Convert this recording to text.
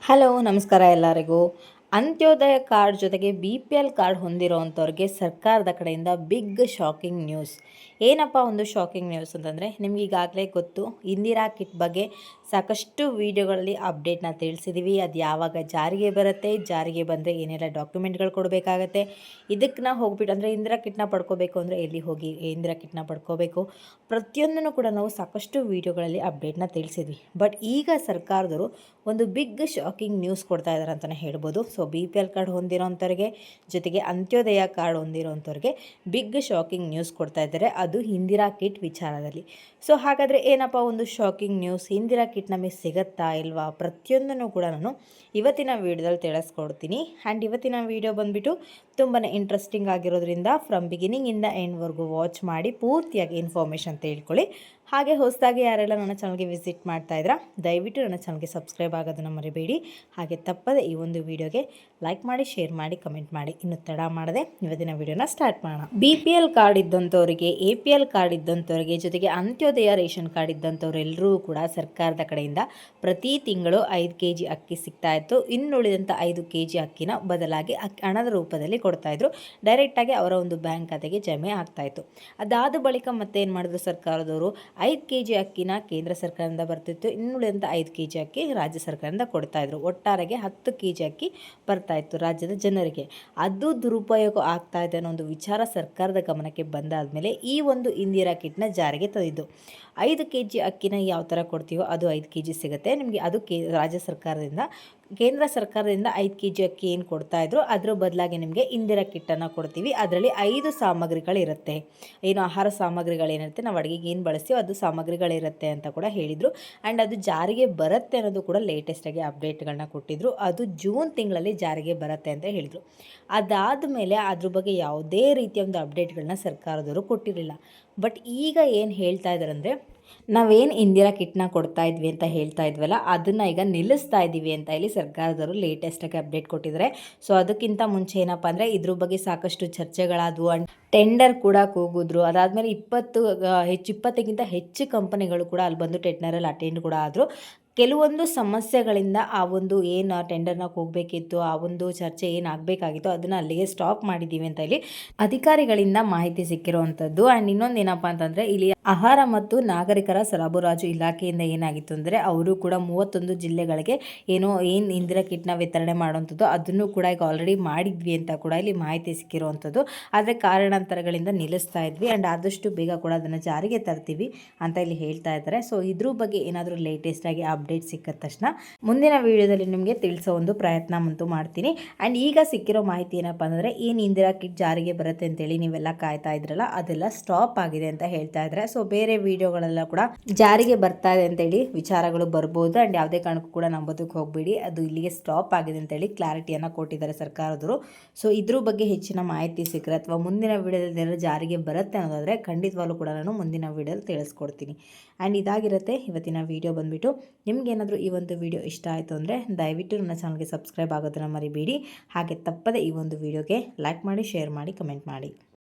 Hello ನಮಸ್ಕಾರ ಎಲ್ಲರಿಗೂ. Antyodaya card ಜೊತೆಗೆ BPL ಕಾರ್ಡ್ ಹೊಂದಿರೋವಂಥವ್ರಿಗೆ ಸರ್ಕಾರದ ಕಡೆಯಿಂದ ಬಿಗ್ ಶಾಕಿಂಗ್ ನ್ಯೂಸ್. ಏನಪ್ಪ ಒಂದು ಶಾಕಿಂಗ್ ನ್ಯೂಸ್ ಅಂತಂದರೆ, ನಿಮ್ಗೆ ಈಗಾಗಲೇ ಗೊತ್ತು, ಇಂದಿರಾ ಕಿಟ್ ಬಗ್ಗೆ ಸಾಕಷ್ಟು ವೀಡಿಯೋಗಳಲ್ಲಿ ಅಪ್ಡೇಟ್ನ ತಿಳಿಸಿದ್ದೀವಿ. ಅದು ಯಾವಾಗ ಜಾರಿಗೆ ಬರುತ್ತೆ, ಜಾರಿಗೆ ಬಂದರೆ ಏನೆಲ್ಲ ಡಾಕ್ಯುಮೆಂಟ್ಗಳು ಕೊಡಬೇಕಾಗತ್ತೆ, ಇದಕ್ಕೆ ನಾವು ಹೋಗ್ಬಿಟ್ಟು ಅಂದರೆ ಇಂದಿರಾ ಕಿಟ್ನ ಪಡ್ಕೋಬೇಕು ಅಂದರೆ ಎಲ್ಲಿ ಹೋಗಿ ಇಂದಿರಾ ಕಿಟ್ನ ಪಡ್ಕೋಬೇಕು, ಪ್ರತಿಯೊಂದನ್ನು ಕೂಡ ನಾವು ಸಾಕಷ್ಟು ವೀಡಿಯೋಗಳಲ್ಲಿ ಅಪ್ಡೇಟ್ನ ತಿಳಿಸಿದ್ವಿ. ಬಟ್ ಈಗ ಸರ್ಕಾರದವರು ಒಂದು ಬಿಗ್ ಶಾಕಿಂಗ್ ನ್ಯೂಸ್ ಕೊಡ್ತಾ ಇದ್ದಾರೆ ಅಂತಲೇ ಹೇಳ್ಬೋದು. ಸೊ BPL ಕಾರ್ಡ್ ಹೊಂದಿರೋಂಥವ್ರಿಗೆ ಜೊತೆಗೆ ಅಂತ್ಯೋದಯ ಕಾರ್ಡ್ ಹೊಂದಿರೋಂಥವ್ರಿಗೆ ಬಿಗ್ ಶಾಕಿಂಗ್ ನ್ಯೂಸ್ ಕೊಡ್ತಾ ಇದ್ದಾರೆ, ಅದು ಇಂದಿರಾ ಕಿಟ್ ವಿಚಾರದಲ್ಲಿ. ಸೊ ಹಾಗಾದರೆ ಏನಪ್ಪ ಒಂದು ಶಾಕಿಂಗ್ ನ್ಯೂಸ್, ಇಂದಿರಾ ಕಿಟ್ ನಮಗೆ ಸಿಗುತ್ತಾ ಇಲ್ವಾ, ಪ್ರತಿಯೊಂದನ್ನು ಕೂಡ ನಾನು ಇವತ್ತಿನ ವೀಡಿಯೋದಲ್ಲಿ ತಿಳಿಸ್ಕೊಡ್ತೀನಿ. ಆ್ಯಂಡ್ ಇವತ್ತಿನ ವೀಡಿಯೋ ಬಂದುಬಿಟ್ಟು ತುಂಬಾ ಇಂಟ್ರೆಸ್ಟಿಂಗ್ ಆಗಿರೋದ್ರಿಂದ ಫ್ರಮ್ ಬಿಗಿನಿಂಗಿಂದ ಎಂಡ್ವರೆಗೂ ವಾಚ್ ಮಾಡಿ ಪೂರ್ತಿಯಾಗಿ ಇನ್ಫಾರ್ಮೇಷನ್ ತಿಳ್ಕೊಳ್ಳಿ. ಹಾಗೆ ಹೊಸದಾಗಿ ಯಾರೆಲ್ಲ ನನ್ನ ಚಾನಲ್ಗೆ ವಿಸಿಟ್ ಮಾಡ್ತಾ ಇದ್ದೀರಾ, ದಯವಿಟ್ಟು ನನ್ನ ಚಾನಲ್ಗೆ ಸಬ್ಸ್ಕ್ರೈಬ್ ಆಗೋದನ್ನು ಮರಿಬೇಡಿ. ಹಾಗೆ ತಪ್ಪದೆ ಈ ಒಂದು ವಿಡಿಯೋಗೆ ಲೈಕ್ ಮಾಡಿ, ಶೇರ್ ಮಾಡಿ, ಕಮೆಂಟ್ ಮಾಡಿ. ಇನ್ನು ತಡ ಮಾಡದೆ ಇವತ್ತಿನ ವಿಡಿಯೋನ ಸ್ಟಾರ್ಟ್ ಮಾಡೋಣ. BPL ಕಾರ್ಡ್ ಇದ್ದಂಥವರಿಗೆ, APL ಕಾರ್ಡ್ ಇದ್ದಂಥವ್ರಿಗೆ, ಜೊತೆಗೆ ಅಂತ್ಯೋದಯ ರೇಷನ್ ಕಾರ್ಡ್ ಇದ್ದಂಥವ್ರೆಲ್ಲರೂ ಕೂಡ ಸರ್ಕಾರದ ಕಡೆಯಿಂದ ಪ್ರತಿ ತಿಂಗಳು 5 kg ಅಕ್ಕಿ ಸಿಗ್ತಾ ಇತ್ತು. ಇನ್ನುಳಿದಂಥ 5 kg ಅಕ್ಕಿನ ಬದಲಾಗಿ ಹಣದ ರೂಪದಲ್ಲಿ ಕೊಡ್ತಾಯಿದ್ರು. ಡೈರೆಕ್ಟಾಗಿ ಅವರ ಒಂದು ಬ್ಯಾಂಕ್ ಖಾತೆಗೆ ಜಮೆ ಆಗ್ತಾಯಿತ್ತು. ಅದಾದ ಬಳಿಕ ಮತ್ತೆ ಏನು ಮಾಡಿದ್ರು ಸರ್ಕಾರದವರು, 5 kg ಅಕ್ಕಿನ ಕೇಂದ್ರ ಸರ್ಕಾರದಿಂದ ಬರ್ತಿತ್ತು, ಇನ್ನುಳಿದಂಥ 5 kg ಅಕ್ಕಿ ರಾಜ್ಯ ಸರ್ಕಾರದಿಂದ ಕೊಡ್ತಾಯಿದ್ರು. ಒಟ್ಟಾರೆಗೆ 10 kg ಅಕ್ಕಿ ಬರ್ತಾಯಿತ್ತು ರಾಜ್ಯದ ಜನರಿಗೆ. ಅದು ದುರುಪಯೋಗ ಆಗ್ತಾ ಇದೆ ಅನ್ನೋ ಒಂದು ವಿಚಾರ ಸರ್ಕಾರದ ಗಮನಕ್ಕೆ ಬಂದಾದ ಮೇಲೆ ಈ ಒಂದು ಇಂದಿರಾ ಕಿಟ್ನ ಜಾರಿಗೆ ತಂದಿದ್ದು. 5 kg ಅಕ್ಕಿನ ಯಾವ ಥರ ಕೊಡ್ತೀವೋ ಅದು 5 kg ಸಿಗುತ್ತೆ ನಿಮಗೆ. ಅದು ರಾಜ್ಯ ಸರ್ಕಾರದಿಂದ, ಕೇಂದ್ರ ಸರ್ಕಾರದಿಂದ 5 kg ಅಕ್ಕಿ ಏನು ಕೊಡ್ತಾಯಿದ್ರು ಅದರ ಬದಲಾಗಿ ನಿಮಗೆ ಇಂದಿರಾ ಕಿಟ್ಟನ್ನು ಕೊಡ್ತೀವಿ. ಅದರಲ್ಲಿ 5 ಸಾಮಗ್ರಿಗಳಿರುತ್ತೆ. ಏನು ಆಹಾರ ಸಾಮಗ್ರಿಗಳೇನಿರುತ್ತೆ, ನಾವು ಅಡುಗೆಗೆ ಏನು ಬಳಸ್ತೀವೋ ಅದು ಸಾಮಗ್ರಿಗಳಿರುತ್ತೆ ಅಂತ ಕೂಡ ಹೇಳಿದರು. ಆ್ಯಂಡ್ ಅದು ಜಾರಿಗೆ ಬರುತ್ತೆ ಅನ್ನೋದು ಕೂಡ ಲೇಟೆಸ್ಟಾಗಿ ಅಪ್ಡೇಟ್ಗಳನ್ನ ಕೊಟ್ಟಿದ್ದರು. ಅದು ಜೂನ್ ತಿಂಗಳಲ್ಲಿ ಜಾರಿಗೆ ಬರುತ್ತೆ ಅಂತ ಹೇಳಿದರು. ಅದಾದ ಮೇಲೆ ಅದ್ರ ಬಗ್ಗೆ ಯಾವುದೇ ರೀತಿಯ ಒಂದು ಅಪ್ಡೇಟ್ಗಳನ್ನ ಸರ್ಕಾರದವರು ಕೊಟ್ಟಿರಲಿಲ್ಲ. ಬಟ್ ಈಗ ಏನು ಹೇಳ್ತಾ ಇದ್ದಾರೆ ಅಂದರೆ, ನಾವೇನು ಇಂದಿರಾ ಕಿಟ್ನ ಕೊಡ್ತಾ ಇದ್ವಿ ಅಂತ ಹೇಳ್ತಾ ಇದ್ವಲ್ಲ, ಅದನ್ನು ಈಗ ನಿಲ್ಲಿಸ್ತಾ ಇದ್ದೀವಿ ಅಂತ ಇಲ್ಲಿ ಸರ್ಕಾರದವರು ಲೇಟೆಸ್ಟಾಗಿ ಅಪ್ಡೇಟ್ ಕೊಟ್ಟಿದ್ದಾರೆ. ಸೊ ಅದಕ್ಕಿಂತ ಮುಂಚೆ ಏನಪ್ಪ ಅಂದರೆ, ಇದ್ರ ಬಗ್ಗೆ ಸಾಕಷ್ಟು ಚರ್ಚೆಗಳಾದವು. ಆ್ಯಂಡ್ ಟೆಂಡರ್ ಕೂಡ ಕೂಗಿದ್ರು. ಅದಾದಮೇಲೆ 20ಕ್ಕಿಂತ ಹೆಚ್ಚು ಕಂಪನಿಗಳು ಕೂಡ ಅಲ್ಲಿ ಬಂದು ಟೆಂಡರಲ್ಲಿ ಅಟೆಂಡ್ ಕೂಡ ಆದರು. ಕೆಲವೊಂದು ಸಮಸ್ಯೆಗಳಿಂದ ಆ ಒಂದು ಏನು ಟೆಂಡರ್ನ ಹೋಗಬೇಕಿತ್ತು, ಆ ಒಂದು ಚರ್ಚೆ ಏನಾಗಬೇಕಾಗಿತ್ತು ಅದನ್ನು ಅಲ್ಲಿಗೆ ಸ್ಟಾಪ್ ಮಾಡಿದ್ದೀವಿ ಅಂತ ಇಲ್ಲಿ ಅಧಿಕಾರಿಗಳಿಂದ ಮಾಹಿತಿ ಸಿಕ್ಕಿರುವಂಥದ್ದು. ಆ್ಯಂಡ್ ಇನ್ನೊಂದು ಏನಪ್ಪ ಅಂತಂದರೆ, ಇಲ್ಲಿ ಆಹಾರ ಮತ್ತು ನಾಗರಿಕರ ಸರಬರಾಜು ಇಲಾಖೆಯಿಂದ ಏನಾಗಿತ್ತು ಅಂದರೆ, ಅವರು ಕೂಡ 31 ಜಿಲ್ಲೆಗಳಿಗೆ ಏನು ಇಂದಿರಾ ಕಿಟ್ನ ವಿತರಣೆ ಮಾಡುವಂಥದ್ದು ಅದನ್ನು ಕೂಡ ಈಗ ಆಲ್ರೆಡಿ ಮಾಡಿದ್ವಿ ಅಂತ ಕೂಡ ಇಲ್ಲಿ ಮಾಹಿತಿ ಸಿಕ್ಕಿರುವಂಥದ್ದು. ಆದರೆ ಕಾರಣಾಂತರಗಳಿಂದ ನಿಲ್ಲಿಸ್ತಾ ಇದ್ವಿ, ಆ್ಯಂಡ್ ಆದಷ್ಟು ಬೇಗ ಕೂಡ ಅದನ್ನು ಜಾರಿಗೆ ತರ್ತೀವಿ ಅಂತ ಇಲ್ಲಿ ಹೇಳ್ತಾ ಇದ್ದಾರೆ. ಸೊ ಇದ್ರ ಬಗ್ಗೆ ಏನಾದರೂ ಲೇಟೆಸ್ಟಾಗಿ ಅಪ್ಡೇಟ್ ಸಿಕ್ಕಿದ ತಕ್ಷಣ ಮುಂದಿನ ವೀಡಿಯೋದಲ್ಲಿ ನಿಮಗೆ ತಿಳಿಸೋ ಒಂದು ಪ್ರಯತ್ನ ಅಂತೂ ಮಾಡ್ತೀನಿ. ಆ್ಯಂಡ್ ಈಗ ಸಿಕ್ಕಿರೋ ಮಾಹಿತಿ ಏನಪ್ಪ ಅಂದರೆ, ಏನು ಇಂದಿರಾ ಕಿಟ್ ಜಾರಿಗೆ ಬರುತ್ತೆ ಅಂತೇಳಿ ನೀವೆಲ್ಲ ಕಾಯ್ತಾ ಇದ್ರಲ್ಲ, ಅದೆಲ್ಲ ಸ್ಟಾಪ್ ಆಗಿದೆ ಅಂತ ಹೇಳ್ತಾ ಇದ್ದಾರೆ. ಸೊ ಬೇರೆ ವಿಡಿಯೋಗಳೆಲ್ಲ ಕೂಡ ಜಾರಿಗೆ ಬರ್ತಾ ಇದೆ ಅಂತೇಳಿ ವಿಚಾರಗಳು ಬರ್ಬೋದು. ಆ್ಯಂಡ್ ಯಾವುದೇ ಕಾರಣಕ್ಕೂ ಕೂಡ ನಂಬೋದಕ್ಕೆ ಹೋಗಬೇಡಿ, ಅದು ಇಲ್ಲಿಗೆ ಸ್ಟಾಪ್ ಆಗಿದೆ ಅಂತೇಳಿ ಕ್ಲಾರಿಟಿಯನ್ನು ಕೊಟ್ಟಿದ್ದಾರೆ ಸರ್ಕಾರದವರು. ಸೊ ಇದ್ರ ಬಗ್ಗೆ ಹೆಚ್ಚಿನ ಮಾಹಿತಿ ಸಿಕ್ಕರೆ ಅಥವಾ ಮುಂದಿನ ವೀಡಿಯೋದಲ್ಲಿ ಜಾರಿಗೆ ಬರುತ್ತೆ ಅನ್ನೋದಾದರೆ ಖಂಡಿತವಾಗ್ಲೂ ಕೂಡ ನಾನು ಮುಂದಿನ ವೀಡಿಯೋದಲ್ಲಿ ತಿಳಿಸ್ಕೊಡ್ತೀನಿ. ಆ್ಯಂಡ್ ಇದಾಗಿರುತ್ತೆ ಇವತ್ತಿನ ವೀಡಿಯೋ ಬಂದುಬಿಟ್ಟು. ನಿಮಗೇನಾದರೂ ಈ ಒಂದು ವಿಡಿಯೋ ಇಷ್ಟ ಆಯಿತು ಅಂದರೆ ದಯವಿಟ್ಟು ನನ್ನ ಚಾನಲ್ಗೆ ಸಬ್ಸ್ಕ್ರೈಬ್ ಆಗೋದನ್ನು ಮರಿಬೇಡಿ. ಹಾಗೆ ತಪ್ಪದೆ ಈ ಒಂದು ವಿಡಿಯೋಗೆ ಲೈಕ್ ಮಾಡಿ, ಶೇರ್ ಮಾಡಿ, ಕಮೆಂಟ್ ಮಾಡಿ.